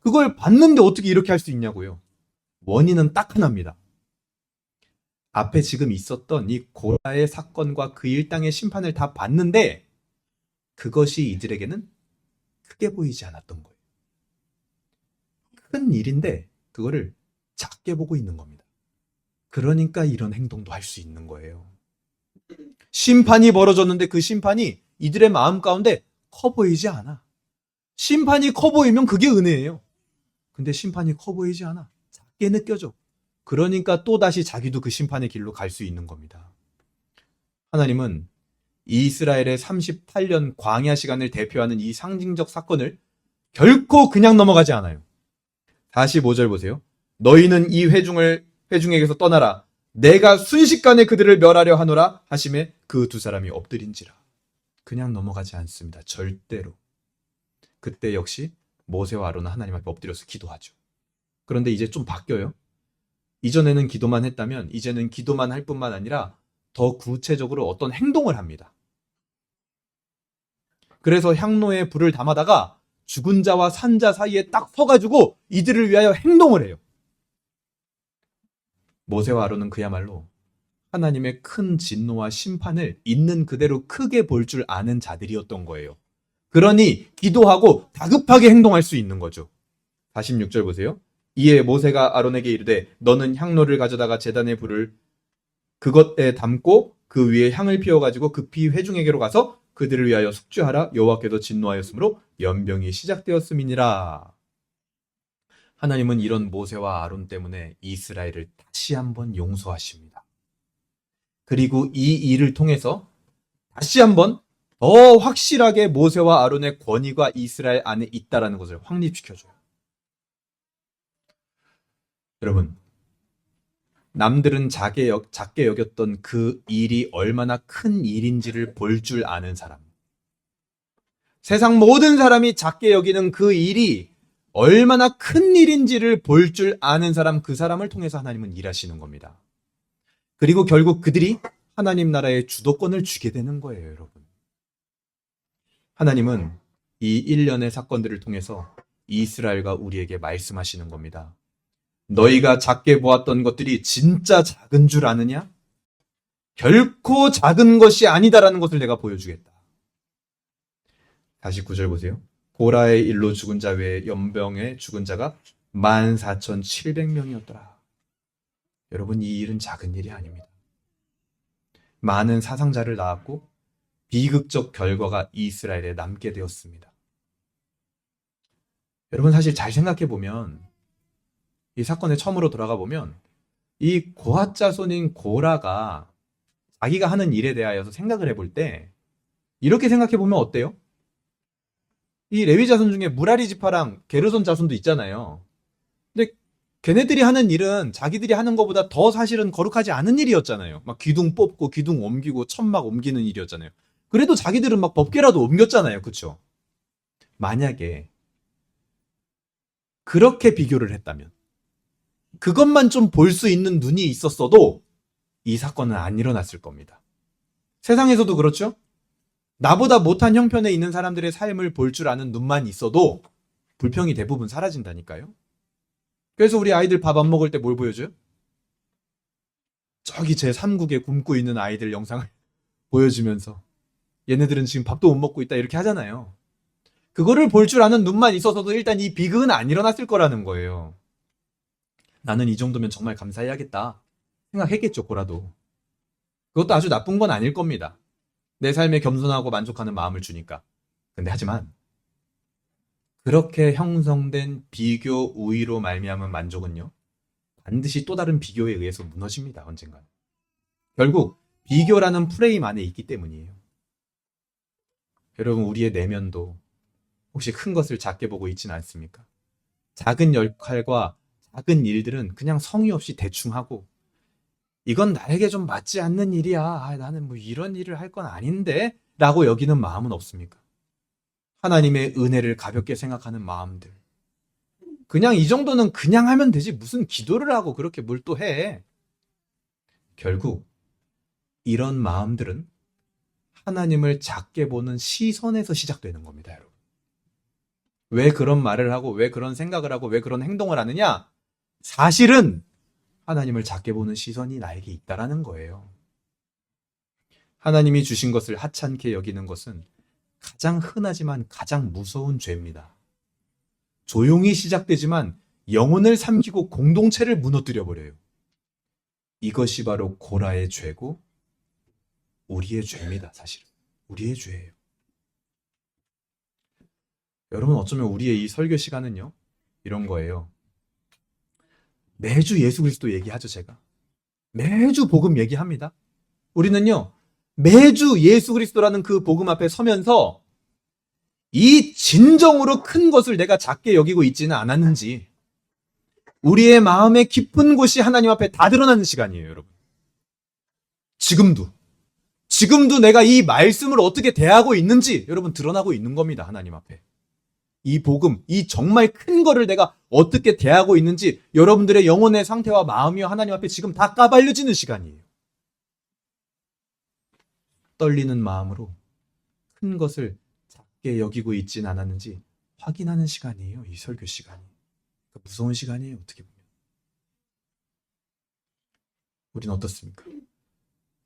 그걸 봤는데 어떻게 이렇게 할 수 있냐고요. 원인은 딱 하나입니다. 앞에 지금 있었던 이 고라의 사건과 그 일당의 심판을 다 봤는데 그것이 이들에게는 크게 보이지 않았던 거예요. 큰 일인데 그거를 작게 보고 있는 겁니다. 그러니까 이런 행동도 할 수 있는 거예요. 심판이 벌어졌는데 그 심판이 이들의 마음 가운데 커 보이지 않아. 심판이 커 보이면 그게 은혜예요. 근데 심판이 커 보이지 않아. 작게 느껴져. 그러니까 또다시 자기도 그 심판의 길로 갈 수 있는 겁니다. 하나님은 이스라엘의 38년 광야 시간을 대표하는 이 상징적 사건을 결코 그냥 넘어가지 않아요. 45절 보세요. 너희는 이 회중에게서 떠나라. 내가 순식간에 그들을 멸하려 하노라 하심에 그 두 사람이 엎드린지라. 그냥 넘어가지 않습니다. 절대로. 그때 역시 모세와 아론은 하나님 앞에 엎드려서 기도하죠. 그런데 이제 좀 바뀌어요. 이전에는 기도만 했다면 이제는 기도만 할 뿐만 아니라 더 구체적으로 어떤 행동을 합니다. 그래서 향로에 불을 담아다가 죽은 자와 산 자 사이에 딱 서가지고 이들을 위하여 행동을 해요. 모세와 아론은 그야말로 하나님의 큰 진노와 심판을 있는 그대로 크게 볼 줄 아는 자들이었던 거예요. 그러니 기도하고 다급하게 행동할 수 있는 거죠. 46절 보세요. 이에 모세가 아론에게 이르되 너는 향로를 가져다가 제단의 불을 그것에 담고 그 위에 향을 피워가지고 급히 회중에게로 가서 그들을 위하여 숙주하라. 여호와께서 진노하였으므로 연병이 시작되었음이니라. 하나님은 이런 모세와 아론 때문에 이스라엘을 다시 한번 용서하십니다. 그리고 이 일을 통해서 다시 한번 더 확실하게 모세와 아론의 권위가 이스라엘 안에 있다는 것을 확립시켜줘요. 여러분, 남들은 작게 여겼던 그 일이 얼마나 큰 일인지를 볼 줄 아는 사람. 세상 모든 사람이 작게 여기는 그 일이 얼마나 큰 일인지를 볼 줄 아는 사람, 그 사람을 통해서 하나님은 일하시는 겁니다. 그리고 결국 그들이 하나님 나라의 주도권을 주게 되는 거예요, 여러분. 하나님은 이 일련의 사건들을 통해서 이스라엘과 우리에게 말씀하시는 겁니다. 너희가 작게 보았던 것들이 진짜 작은 줄 아느냐? 결코 작은 것이 아니다라는 것을 내가 보여주겠다. 49절 보세요. 고라의 일로 죽은 자 외에 연병에 죽은 자가 14,700명이었더라. 여러분, 이 일은 작은 일이 아닙니다. 많은 사상자를 낳았고 비극적 결과가 이스라엘에 남게 되었습니다. 여러분, 사실 잘 생각해보면 이 사건에 처음으로 돌아가 보면 이 고핫 자손인 고라가 자기가 하는 일에 대하여서 생각을 해볼 때 이렇게 생각해보면 어때요? 이 레위 자손 중에 무라리 지파랑 게르손 자손도 있잖아요. 근데 걔네들이 하는 일은 자기들이 하는 것보다 더 사실은 거룩하지 않은 일이었잖아요. 막 기둥 뽑고 기둥 옮기고 천막 옮기는 일이었잖아요. 그래도 자기들은 막 법궤라도 옮겼잖아요. 그쵸? 만약에 그렇게 비교를 했다면 그것만 좀 볼 수 있는 눈이 있었어도 이 사건은 안 일어났을 겁니다. 세상에서도 그렇죠? 나보다 못한 형편에 있는 사람들의 삶을 볼 줄 아는 눈만 있어도 불평이 대부분 사라진다니까요. 그래서 우리 아이들 밥 안 먹을 때 뭘 보여줘요? 저기 제 3국에 굶고 있는 아이들 영상을 보여주면서 얘네들은 지금 밥도 못 먹고 있다 이렇게 하잖아요. 그거를 볼 줄 아는 눈만 있어서도 일단 이 비극은 안 일어났을 거라는 거예요. 나는 이 정도면 정말 감사해야겠다 생각했겠죠, 고라도. 그것도 아주 나쁜 건 아닐 겁니다. 내 삶에 겸손하고 만족하는 마음을 주니까. 근데 하지만 그렇게 형성된 비교 우위로 말미암은 만족은요, 반드시 또 다른 비교에 의해서 무너집니다. 언젠가. 결국 비교라는 프레임 안에 있기 때문이에요. 여러분, 우리의 내면도 혹시 큰 것을 작게 보고 있지는 않습니까? 작은 역할과 작은 일들은 그냥 성의 없이 대충 하고, 이건 나에게 좀 맞지 않는 일이야. 나는 뭐 이런 일을 할 건 아닌데? 라고 여기는 마음은 없습니까? 하나님의 은혜를 가볍게 생각하는 마음들. 그냥 이 정도는 그냥 하면 되지. 무슨 기도를 하고 그렇게 뭘 또 해. 결국 이런 마음들은 하나님을 작게 보는 시선에서 시작되는 겁니다, 여러분. 왜 그런 말을 하고, 왜 그런 생각을 하고, 왜 그런 행동을 하느냐? 사실은 하나님을 작게 보는 시선이 나에게 있다라는 거예요. 하나님이 주신 것을 하찮게 여기는 것은 가장 흔하지만 가장 무서운 죄입니다. 조용히 시작되지만 영혼을 삼키고 공동체를 무너뜨려 버려요. 이것이 바로 고라의 죄고 우리의 죄입니다, 사실은. 우리의 죄예요. 여러분, 어쩌면 우리의 이 설교 시간은요, 이런 거예요. 매주 예수 그리스도 얘기하죠, 제가. 매주 복음 얘기합니다. 우리는요, 매주 예수 그리스도라는 그 복음 앞에 서면서 이 진정으로 큰 것을 내가 작게 여기고 있지는 않았는지, 우리의 마음의 깊은 곳이 하나님 앞에 다 드러나는 시간이에요, 여러분. 지금도 내가 이 말씀을 어떻게 대하고 있는지 여러분 드러나고 있는 겁니다, 하나님 앞에. 이 복음, 이 정말 큰 거를 내가 어떻게 대하고 있는지 여러분들의 영혼의 상태와 마음이요 하나님 앞에 지금 다 까발려지는 시간이에요. 떨리는 마음으로 큰 것을 작게 여기고 있진 않았는지 확인하는 시간이에요, 이 설교 시간이. 무서운 시간이에요, 어떻게 보면. 우린 어떻습니까?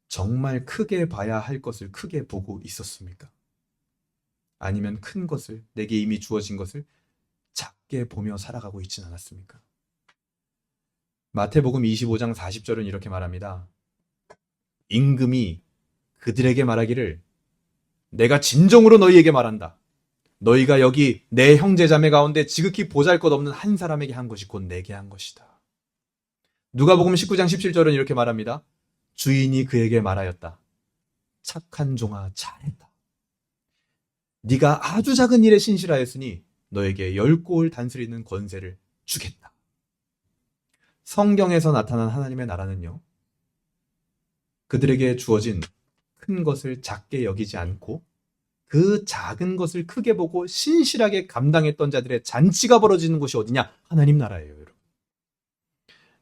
정말 크게 봐야 할 것을 크게 보고 있었습니까? 아니면 큰 것을, 내게 이미 주어진 것을 작게 보며 살아가고 있진 않았습니까? 마태복음 25장 40절은 이렇게 말합니다. 임금이 그들에게 말하기를 내가 진정으로 너희에게 말한다. 너희가 여기 내 형제자매 가운데 지극히 보잘것없는 한 사람에게 한 것이 곧 내게 한 것이다. 누가복음 19장 17절은 이렇게 말합니다. 주인이 그에게 말하였다. 착한 종아, 잘했다. 네가 아주 작은 일에 신실하였으니 너에게 10골 단수리는 권세를 주겠다. 성경에서 나타난 하나님의 나라는요, 그들에게 주어진 큰 것을 작게 여기지 않고 그 작은 것을 크게 보고 신실하게 감당했던 자들의 잔치가 벌어지는 곳이 어디냐? 하나님 나라예요, 여러분.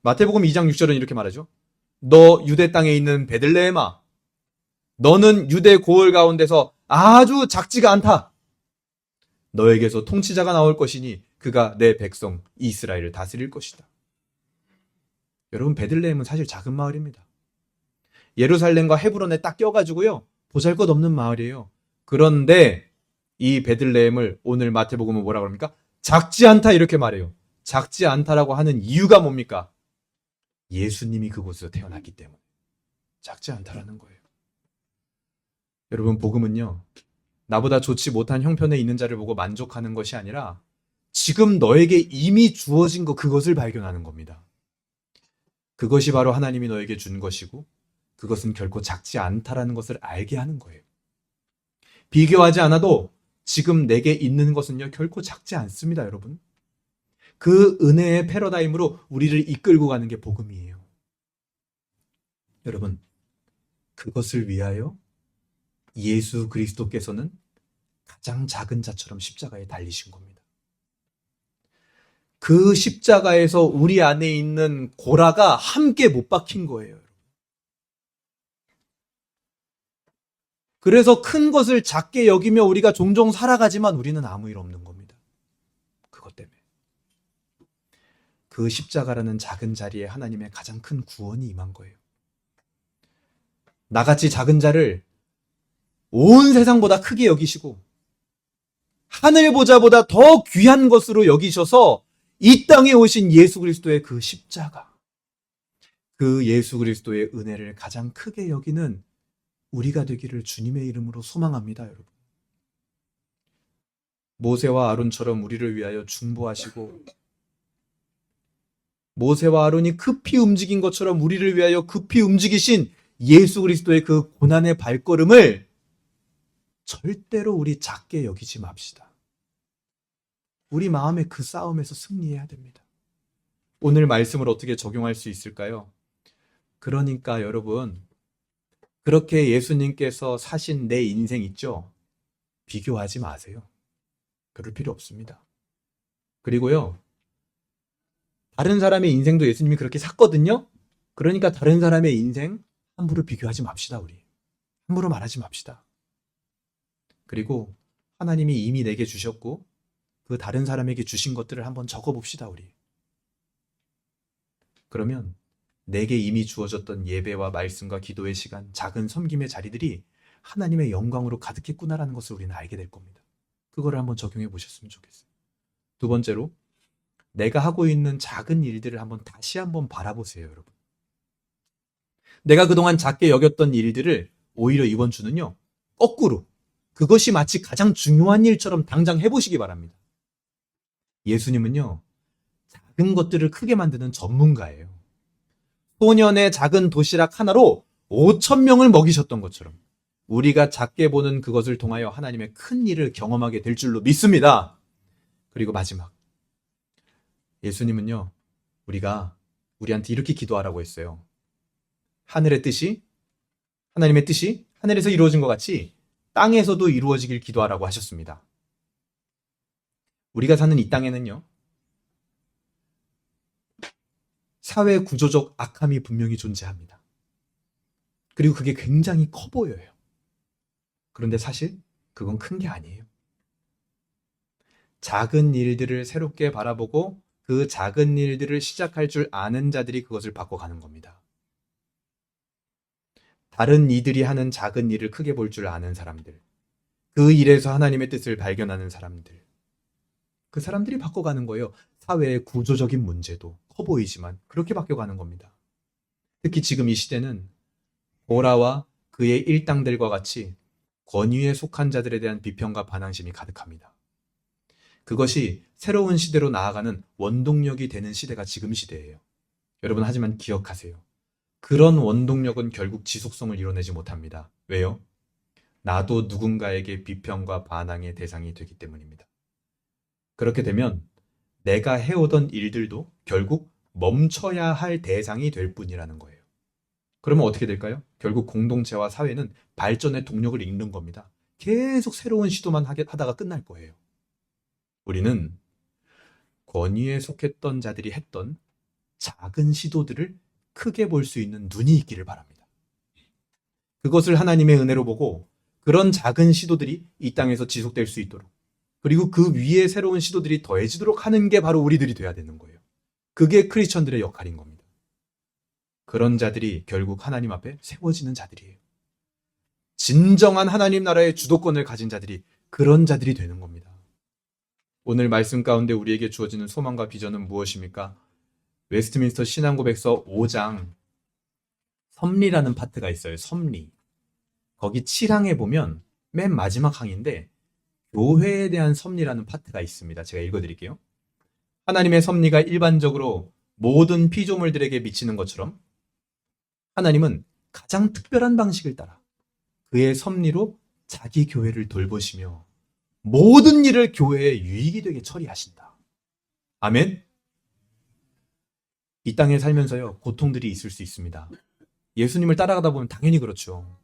마태복음 2장 6절은 이렇게 말하죠. 너 유대 땅에 있는 베들레헴아, 너는 유대 고을 가운데서 아주 작지가 않다. 너에게서 통치자가 나올 것이니 그가 내 백성 이스라엘을 다스릴 것이다. 여러분, 베들레헴은 사실 작은 마을입니다. 예루살렘과 헤브론에 딱 껴가지고요, 보잘것없는 마을이에요. 그런데 이 베들레헴을 오늘 마태복음은 뭐라고 합니까? 작지 않다 이렇게 말해요. 작지 않다라고 하는 이유가 뭡니까? 예수님이 그곳에서 태어났기 때문에 작지 않다라는 거예요. 여러분, 복음은요, 나보다 좋지 못한 형편에 있는 자를 보고 만족하는 것이 아니라 지금 너에게 이미 주어진 그것을 발견하는 겁니다. 그것이 바로 하나님이 너에게 준 것이고 그것은 결코 작지 않다라는 것을 알게 하는 거예요. 비교하지 않아도 지금 내게 있는 것은요, 결코 작지 않습니다, 여러분. 그 은혜의 패러다임으로 우리를 이끌고 가는 게 복음이에요. 여러분, 그것을 위하여 예수 그리스도께서는 가장 작은 자처럼 십자가에 달리신 겁니다. 그 십자가에서 우리 안에 있는 고라가 함께 못 박힌 거예요. 그래서 큰 것을 작게 여기며 우리가 종종 살아가지만 우리는 아무 일 없는 겁니다. 그것 때문에. 그 십자가라는 작은 자리에 하나님의 가장 큰 구원이 임한 거예요. 나같이 작은 자를 온 세상보다 크게 여기시고 하늘보자보다 더 귀한 것으로 여기셔서 이 땅에 오신 예수 그리스도의 그 십자가, 그 예수 그리스도의 은혜를 가장 크게 여기는 우리가 되기를 주님의 이름으로 소망합니다, 여러분. 모세와 아론처럼 우리를 위하여 중보하시고 모세와 아론이 급히 움직인 것처럼 우리를 위하여 급히 움직이신 예수 그리스도의 그 고난의 발걸음을 절대로 우리 작게 여기지 맙시다. 우리 마음의 그 싸움에서 승리해야 됩니다. 오늘 말씀을 어떻게 적용할 수 있을까요? 그러니까 여러분, 그렇게 예수님께서 사신 내 인생 있죠? 비교하지 마세요. 그럴 필요 없습니다. 그리고요, 다른 사람의 인생도 예수님이 그렇게 샀거든요? 그러니까 다른 사람의 인생 함부로 비교하지 맙시다, 우리. 함부로 말하지 맙시다. 그리고 하나님이 이미 내게 주셨고, 그 다른 사람에게 주신 것들을 한번 적어봅시다, 우리. 그러면 내게 이미 주어졌던 예배와 말씀과 기도의 시간, 작은 섬김의 자리들이 하나님의 영광으로 가득했구나라는 것을 우리는 알게 될 겁니다. 그거를 한번 적용해 보셨으면 좋겠어요. 두 번째로, 내가 하고 있는 작은 일들을 다시 한번 바라보세요, 여러분. 내가 그동안 작게 여겼던 일들을 오히려 이번 주는요, 거꾸로 그것이 마치 가장 중요한 일처럼 당장 해보시기 바랍니다. 예수님은요, 작은 것들을 크게 만드는 전문가예요. 소년의 작은 도시락 하나로 5,000명을 먹이셨던 것처럼 우리가 작게 보는 그것을 통하여 하나님의 큰 일을 경험하게 될 줄로 믿습니다. 그리고 마지막, 예수님은요, 우리한테 이렇게 기도하라고 했어요. 하늘의 뜻이, 하나님의 뜻이 하늘에서 이루어진 것 같이 땅에서도 이루어지길 기도하라고 하셨습니다. 우리가 사는 이 땅에는요, 사회 구조적 악함이 분명히 존재합니다. 그리고 그게 굉장히 커 보여요. 그런데 사실 그건 큰 게 아니에요. 작은 일들을 새롭게 바라보고 그 작은 일들을 시작할 줄 아는 자들이 그것을 바꿔가는 겁니다. 다른 이들이 하는 작은 일을 크게 볼 줄 아는 사람들, 그 일에서 하나님의 뜻을 발견하는 사람들, 그 사람들이 바꿔가는 거예요. 사회의 구조적인 문제도 커 보이지만 그렇게 바뀌어가는 겁니다. 특히 지금 이 시대는 고라와 그의 일당들과 같이 권위에 속한 자들에 대한 비평과 반항심이 가득합니다. 그것이 새로운 시대로 나아가는 원동력이 되는 시대가 지금 시대예요. 여러분, 하지만 기억하세요. 그런 원동력은 결국 지속성을 이뤄내지 못합니다. 왜요? 나도 누군가에게 비평과 반항의 대상이 되기 때문입니다. 그렇게 되면 내가 해오던 일들도 결국 멈춰야 할 대상이 될 뿐이라는 거예요. 그러면 어떻게 될까요? 결국 공동체와 사회는 발전의 동력을 잃는 겁니다. 계속 새로운 시도만 하다가 끝날 거예요. 우리는 권위에 속했던 자들이 했던 작은 시도들을 크게 볼 수 있는 눈이 있기를 바랍니다. 그것을 하나님의 은혜로 보고 그런 작은 시도들이 이 땅에서 지속될 수 있도록, 그리고 그 위에 새로운 시도들이 더해지도록 하는 게 바로 우리들이 돼야 되는 거예요. 그게 크리스천들의 역할인 겁니다. 그런 자들이 결국 하나님 앞에 세워지는 자들이에요. 진정한 하나님 나라의 주도권을 가진 자들이 그런 자들이 되는 겁니다. 오늘 말씀 가운데 우리에게 주어지는 소망과 비전은 무엇입니까? 웨스트민스터 신앙고백서 5장 섭리라는 파트가 있어요. 섭리. 거기 7항에 보면 맨 마지막 항인데 교회에 대한 섭리라는 파트가 있습니다. 제가 읽어드릴게요. 하나님의 섭리가 일반적으로 모든 피조물들에게 미치는 것처럼 하나님은 가장 특별한 방식을 따라 그의 섭리로 자기 교회를 돌보시며 모든 일을 교회에 유익이 되게 처리하신다. 아멘? 이 땅에 살면서요, 고통들이 있을 수 있습니다. 예수님을 따라가다 보면 당연히 그렇죠.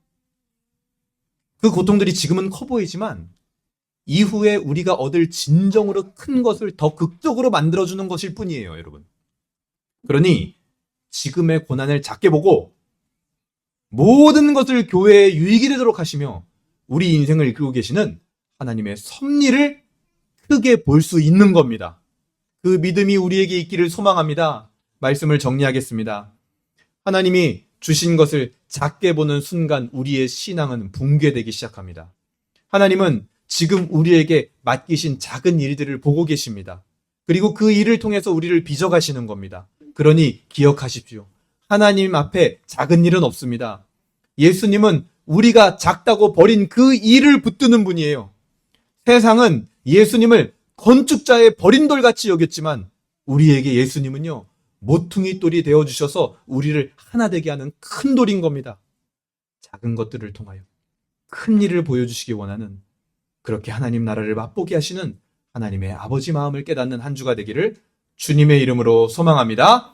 그 고통들이 지금은 커 보이지만 이후에 우리가 얻을 진정으로 큰 것을 더 극적으로 만들어주는 것일 뿐이에요, 여러분. 그러니 지금의 고난을 작게 보고 모든 것을 교회에 유익이 되도록 하시며 우리 인생을 이끌고 계시는 하나님의 섭리를 크게 볼 수 있는 겁니다. 그 믿음이 우리에게 있기를 소망합니다. 말씀을 정리하겠습니다. 하나님이 주신 것을 작게 보는 순간 우리의 신앙은 붕괴되기 시작합니다. 하나님은 지금 우리에게 맡기신 작은 일들을 보고 계십니다. 그리고 그 일을 통해서 우리를 빚어가시는 겁니다. 그러니 기억하십시오. 하나님 앞에 작은 일은 없습니다. 예수님은 우리가 작다고 버린 그 일을 붙드는 분이에요. 세상은 예수님을 건축자의 버린 돌같이 여겼지만 우리에게 예수님은요, 모퉁이 돌이 되어주셔서 우리를 하나 되게 하는 큰 돌인 겁니다. 작은 것들을 통하여 큰 일을 보여주시기 원하는, 그렇게 하나님 나라를 맛보게 하시는 하나님의 아버지 마음을 깨닫는 한 주가 되기를 주님의 이름으로 소망합니다.